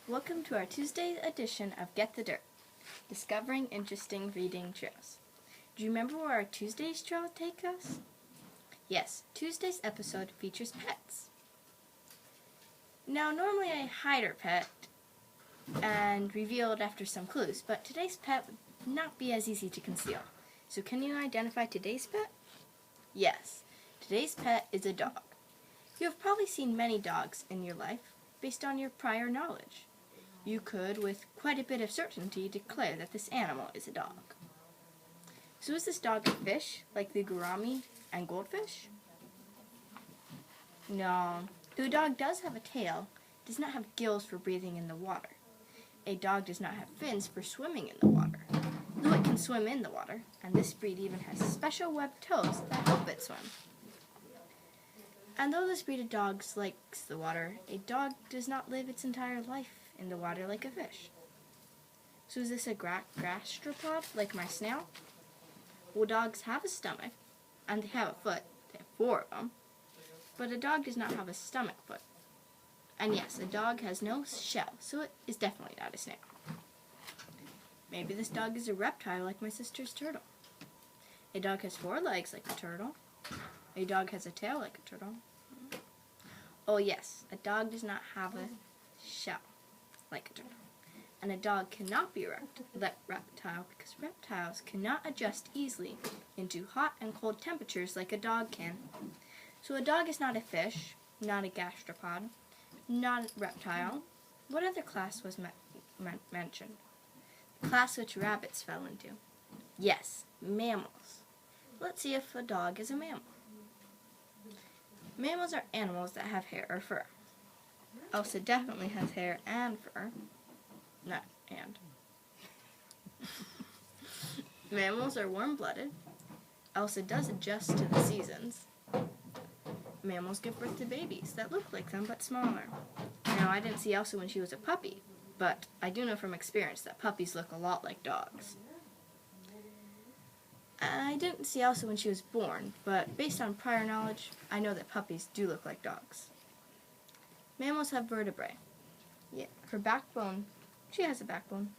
Welcome to our Tuesday edition of Get the Dirt, discovering interesting reading trails. Do you remember where our Tuesday's trail take us? Yes, Tuesday's episode features pets. Now, normally I hide our pet and reveal it after some clues, but today's pet would not be as easy to conceal. So can you identify today's pet? Yes, today's pet is a dog. You have probably seen many dogs in your life based on your prior knowledge. You could, with quite a bit of certainty, declare that this animal is a dog. So is this dog a fish, like the gourami and goldfish? No. Though a dog does have a tail, it does not have gills for breathing in the water. A dog does not have fins for swimming in the water, though it can swim in the water, and this breed even has special webbed toes that help it swim. And though this breed of dogs likes the water, a dog does not live its entire life in the water like a fish. So is this a gastropod, like my snail? Well, dogs have a stomach, and they have a foot. They have 4 of them. But a dog does not have a stomach foot. And yes, a dog has no shell, so it is definitely not a snail. Maybe this dog is a reptile like my sister's turtle. A dog has 4 legs like a turtle. A dog has a tail like a turtle. Oh yes, a dog does not have a shell like a turtle. And a dog cannot be a reptile because reptiles cannot adjust easily into hot and cold temperatures like a dog can. So a dog is not a fish, not a gastropod, not a reptile. What other class was mentioned? The class which rabbits fell into. Yes, mammals. Let's see if a dog is a mammal. Mammals are animals that have hair or fur. Elsa definitely has hair and fur. Not and. Mammals are warm-blooded. Elsa does adjust to the seasons. Mammals give birth to babies that look like them but smaller. Now, I didn't see Elsa when she was a puppy, but I do know from experience that puppies look a lot like dogs. I didn't see Elsa when she was born, but based on prior knowledge, I know that puppies do look like dogs. Mammals have vertebrae. Yeah, her backbone, she has a backbone.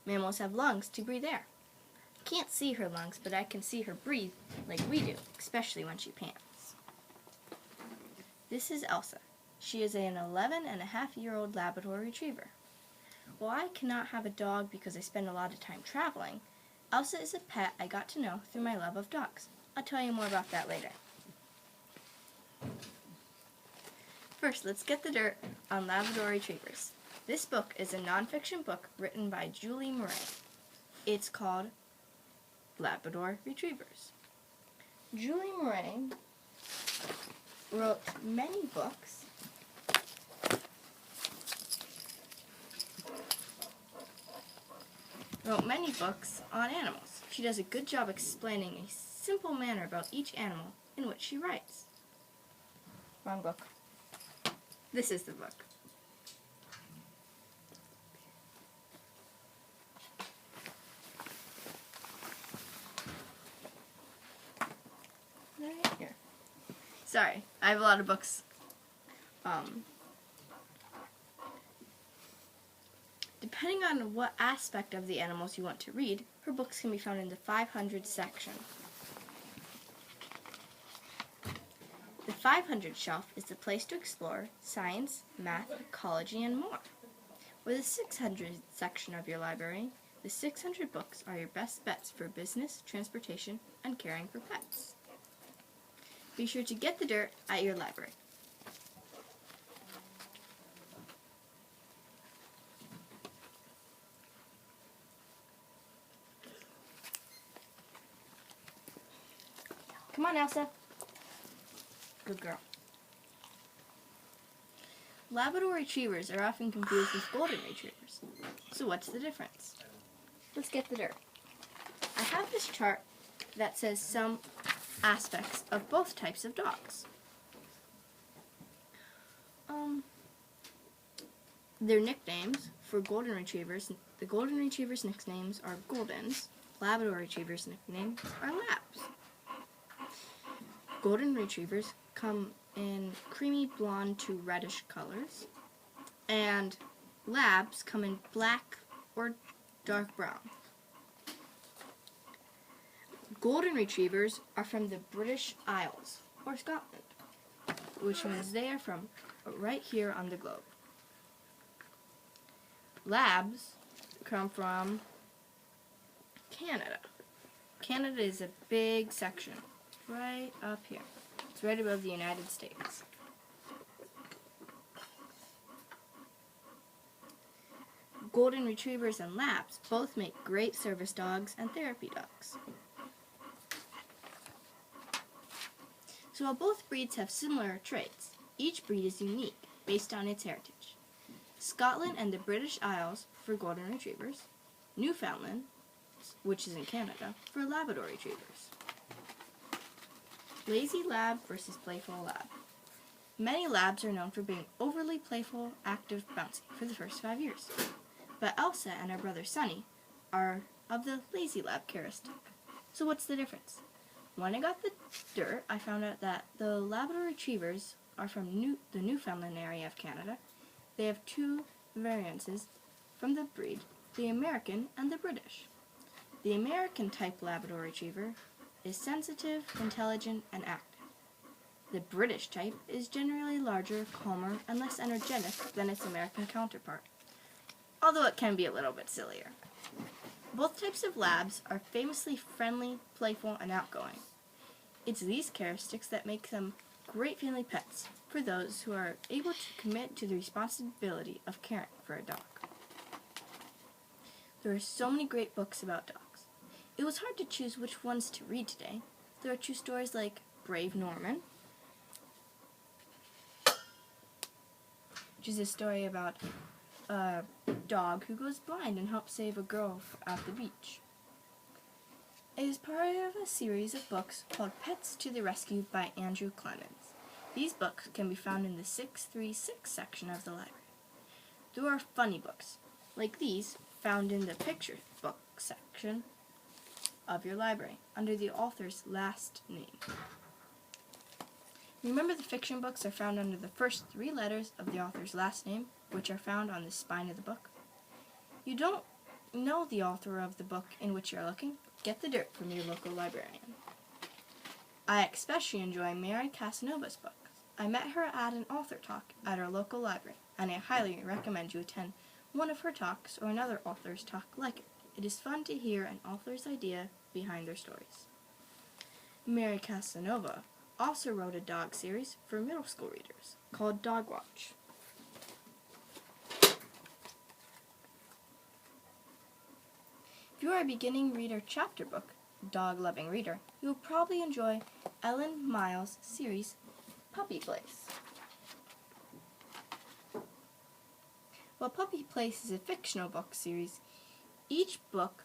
Mammals have lungs to breathe air. I can't see her lungs, but I can see her breathe like we do, especially when she pants. This is Elsa. She is an 11-and-a-half-year-old Labrador retriever. While I cannot have a dog because I spend a lot of time traveling, Elsa is a pet I got to know through my love of dogs. I'll tell you more about that later. First, let's get the dirt on Labrador retrievers. This book is a nonfiction book written by Julie Murray. It's called Labrador Retrievers. Julie Murray wrote many books on animals. She does a good job explaining a simple manner about each animal in which she writes. Wrong book. This is the book. Right here. Sorry, I have a lot of books. Depending on what aspect of the animals you want to read, her books can be found in the 500 section. The 500 shelf is the place to explore science, math, ecology, and more. With the 600 section of your library, the 600 books are your best bets for business, transportation, and caring for pets. Be sure to get the dirt at your library. Come on, Elsa. Good girl. Labrador retrievers are often confused with golden retrievers. So what's the difference? Let's get the dirt. I have this chart that says some aspects of both types of dogs. Their nicknames for golden retrievers, the golden retrievers' nicknames are Goldens. Labrador retrievers' nicknames are Labs. Golden retrievers come in creamy blonde to reddish colors. And Labs come in black or dark brown. Golden Retrievers are from the British Isles, or Scotland, which means they are from right here on the globe. Labs come from Canada. Canada is a big section right up here. It's right above the United States. Golden Retrievers and Labs both make great service dogs and therapy dogs. So while both breeds have similar traits, each breed is unique based on its heritage. Scotland and the British Isles for Golden Retrievers, Newfoundland, which is in Canada, for Labrador Retrievers. Lazy Lab versus Playful Lab. Many Labs are known for being overly playful, active, bouncy for the first 5 years. But Elsa and her brother Sunny are of the Lazy Lab characteristic. So what's the difference? When I got the dirt, I found out that the Labrador Retrievers are from the Newfoundland area of Canada. They have 2 variances from the breed, the American and the British. The American type Labrador Retriever is sensitive, intelligent, and active. The British type is generally larger, calmer, and less energetic than its American counterpart, although it can be a little bit sillier. Both types of Labs are famously friendly, playful, and outgoing. It's these characteristics that make them great family pets for those who are able to commit to the responsibility of caring for a dog. There are so many great books about dogs. It was hard to choose which ones to read today. There are 2 stories like Brave Norman, which is a story about a dog who goes blind and helps save a girl at the beach. It is part of a series of books called Pets to the Rescue by Andrew Clemens. These books can be found in the 636 section of the library. There are funny books, like these, found in the picture book section of your library, under the author's last name. Remember, the fiction books are found under the first 3 letters of the author's last name, which are found on the spine of the book. You don't know the author of the book in which you're looking? Get the dirt from your local librarian. I especially enjoy Mary Casanova's books. I met her at an author talk at our local library, and I highly recommend you attend one of her talks or another author's talk like it. It is fun to hear an author's idea behind their stories. Mary Casanova also wrote a dog series for middle school readers called Dog Watch. If you are a beginning reader chapter book, dog-loving reader, you will probably enjoy Ellen Miles' series, Puppy Place. While Puppy Place is a fictional book series, each book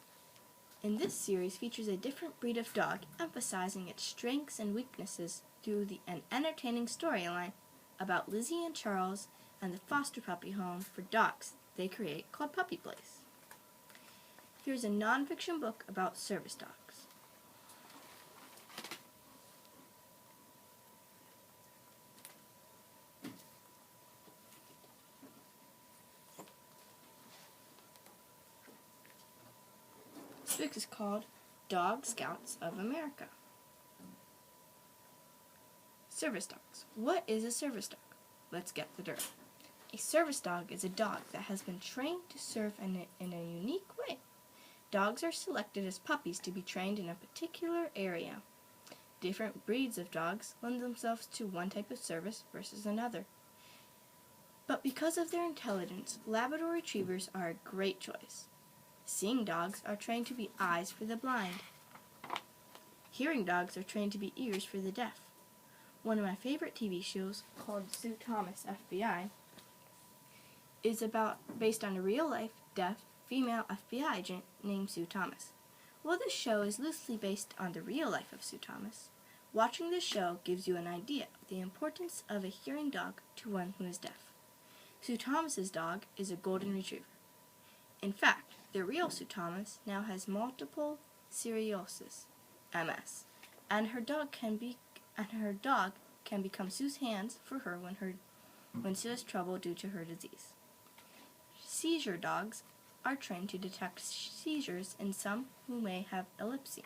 in this series features a different breed of dog, emphasizing its strengths and weaknesses through an entertaining storyline about Lizzie and Charles and the foster puppy home for dogs they create called Puppy Place. Here's a nonfiction book about service dogs. This book is called Dog Scouts of America. Service dogs. What is a service dog? Let's get the dirt. A service dog is a dog that has been trained to serve in a unique way. Dogs are selected as puppies to be trained in a particular area. Different breeds of dogs lend themselves to one type of service versus another. But because of their intelligence, Labrador Retrievers are a great choice. Seeing dogs are trained to be eyes for the blind. Hearing dogs are trained to be ears for the deaf. One of my favorite TV shows, called Sue Thomas FBI, is based on a real-life deaf female FBI agent named Sue Thomas. While this show is loosely based on the real life of Sue Thomas, watching this show gives you an idea of the importance of a hearing dog to one who is deaf. Sue Thomas's dog is a Golden Retriever. In fact, the real Sue Thomas now has multiple sclerosis, MS, and her dog can become Sue's hands for her when Sue has trouble due to her disease. Seizure dogs are trained to detect seizures in some who may have epilepsy.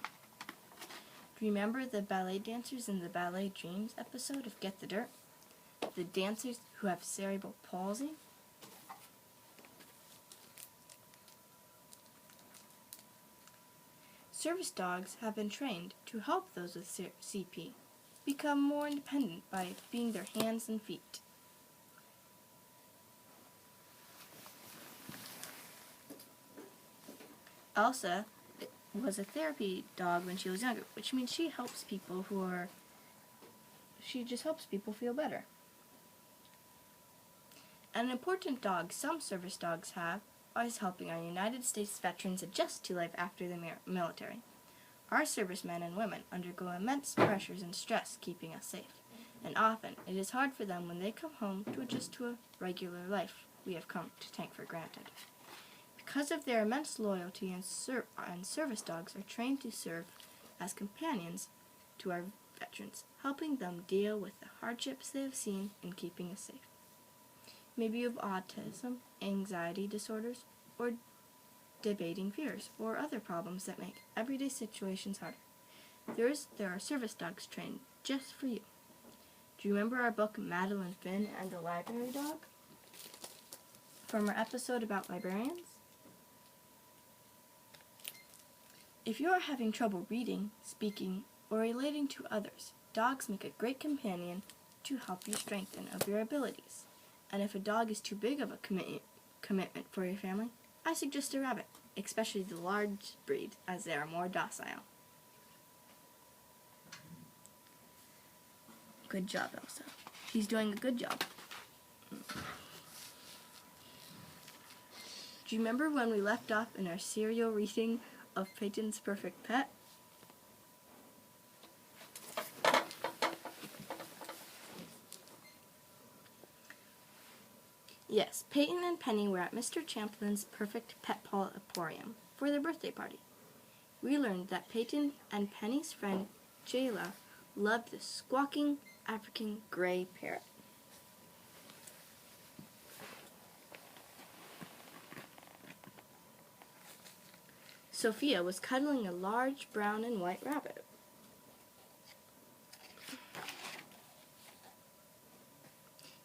Do you remember the ballet dancers in the Ballet Dreams episode of Get the Dirt? The dancers who have cerebral palsy? Service dogs have been trained to help those with CP become more independent by being their hands and feet. Elsa was a therapy dog when she was younger, which means she helps people just helps people feel better. An important dog some service dogs have is helping our United States veterans adjust to life after the military. Our servicemen and women undergo immense pressures and stress keeping us safe, and often it is hard for them when they come home to adjust to a regular life we have come to take for granted. Because of their immense loyalty, and service dogs are trained to serve as companions to our veterans, helping them deal with the hardships they have seen in keeping us safe. Maybe you have autism, anxiety disorders, or debating fears, or other problems that make everyday situations harder. There are service dogs trained just for you. Do you remember our book Madeline Finn and the Library Dog? From our episode about librarians? If you are having trouble reading, speaking, or relating to others, dogs make a great companion to help you strengthen of your abilities. And if a dog is too big of a commitment for your family, I suggest a rabbit, especially the large breed, as they are more docile. Good job, Elsa. She's doing a good job. Do you remember when we left off in our serial reading of Peyton's Perfect Pet? Yes, Peyton and Penny were at Mr. Champlin's Perfect Pet Paw Emporium for their birthday party. We learned that Peyton and Penny's friend Jayla loved the squawking African gray parrot. Sophia was cuddling a large brown and white rabbit.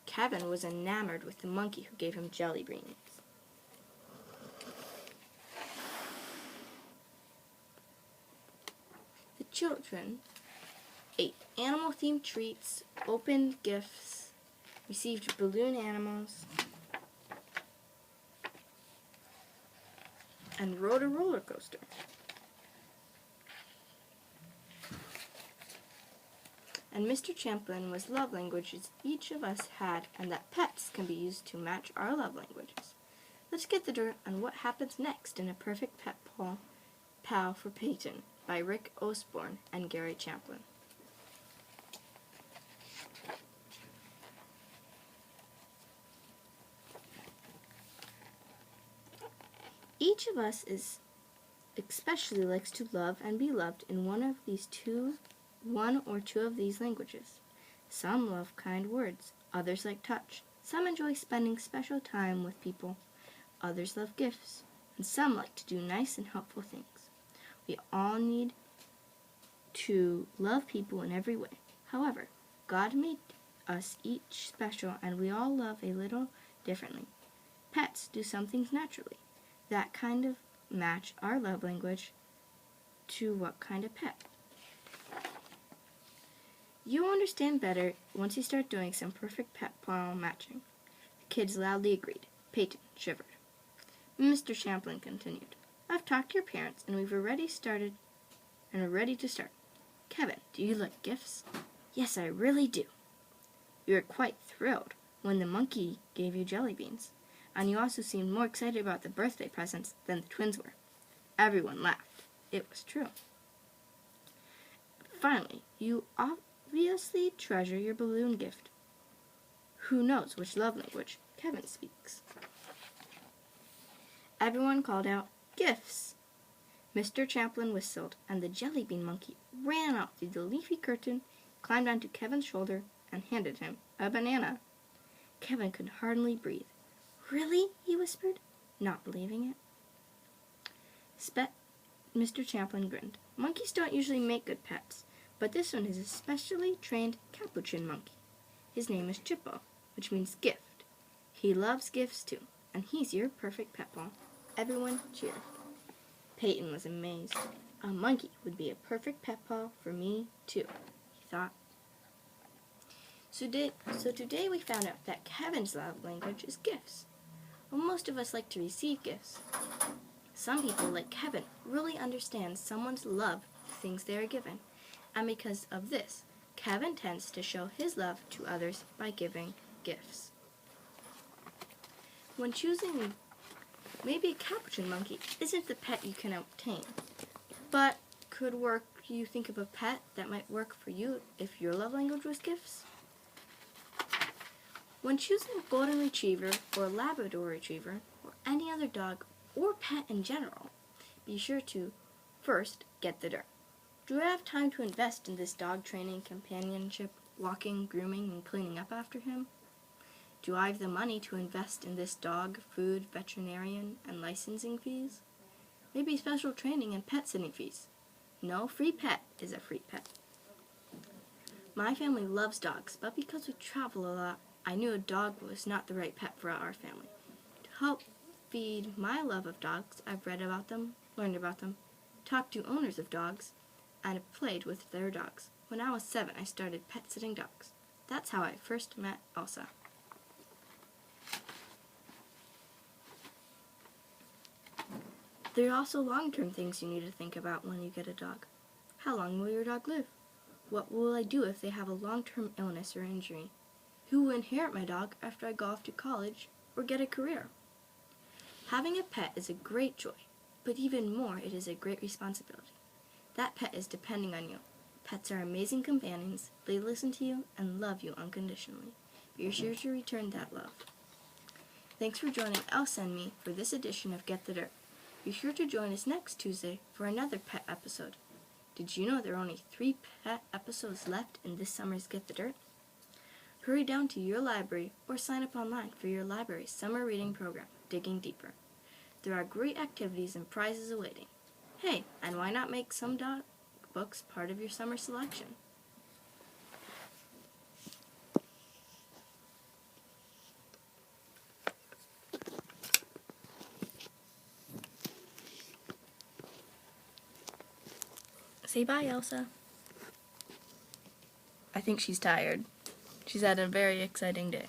Kevin was enamored with the monkey who gave him jelly beans. The children ate animal-themed treats, opened gifts, received balloon animals, and rode a roller coaster. And Mr. Champlin was love languages each of us had, and that pets can be used to match our love languages. Let's get the dirt on what happens next in A Perfect Pet Pal for Peyton by Rick Osborne and Gary Champlin. Each of us especially likes to love and be loved in one or two of these languages. Some love kind words, others like touch. Some enjoy spending special time with people, others love gifts, and some like to do nice and helpful things. We all need to love people in every way. However, God made us each special, and we all love a little differently. Pets do some things naturally that kind of match our love language to what kind of pet. You will understand better once you start doing some perfect pet pal matching. The kids loudly agreed. Peyton shivered. Mr. Champlin continued. I've talked to your parents, and we're ready to start. Kevin, do you like gifts? Yes, I really do. You were quite thrilled when the monkey gave you jelly beans, and you also seemed more excited about the birthday presents than the twins were. Everyone laughed. It was true. Finally, you obviously treasure your balloon gift. Who knows which love language Kevin speaks? Everyone called out, gifts! Mr. Champlin whistled, and the jelly bean monkey ran out through the leafy curtain, climbed onto Kevin's shoulder, and handed him a banana. Kevin could hardly breathe. Really? He whispered. not believing it. Mr. Champlin grinned. Monkeys don't usually make good pets, but this one is a specially trained capuchin monkey. His name is Chippo, which means gift. He loves gifts too, and he's your perfect pet, Paul. Everyone cheered. Peyton was amazed. A monkey would be a perfect pet, Paul, for me too, he thought. So today we found out that Kevin's love language is gifts. Well, most of us like to receive gifts. Some people, like Kevin, really understand someone's love for things they are given, and because of this, Kevin tends to show his love to others by giving gifts. When choosing, maybe a capuchin monkey isn't the pet you can obtain, but could work. You think of a pet that might work for you if your love language was gifts? When choosing a golden retriever or Labrador retriever or any other dog or pet in general, be sure to first get the dirt. Do I have time to invest in this dog training, companionship, walking, grooming, and cleaning up after him? Do I have the money to invest in this dog, food, veterinarian, and licensing fees? Maybe special training and pet sitting fees. No free pet is a free pet. My family loves dogs, but because we travel a lot, I knew a dog was not the right pet for our family. To help feed my love of dogs, I've read about them, learned about them, talked to owners of dogs, and have played with their dogs. When I was 7, I started pet sitting dogs. That's how I first met Elsa. There are also long-term things you need to think about when you get a dog. How long will your dog live? What will I do if they have a long-term illness or injury? Who will inherit my dog after I go off to college or get a career? Having a pet is a great joy, but even more, it is a great responsibility. That pet is depending on you. Pets are amazing companions. They listen to you and love you unconditionally. Be sure to return that love. Thanks for joining Elsa and me for this edition of Get the Dirt. Be sure to join us next Tuesday for another pet episode. Did you know there are only 3 pet episodes left in this summer's Get the Dirt? Hurry down to your library or sign up online for your library's summer reading program, Digging Deeper. There are great activities and prizes awaiting. Hey, and why not make some dog books part of your summer selection? Say bye, Elsa. I think she's tired. She's had a very exciting day.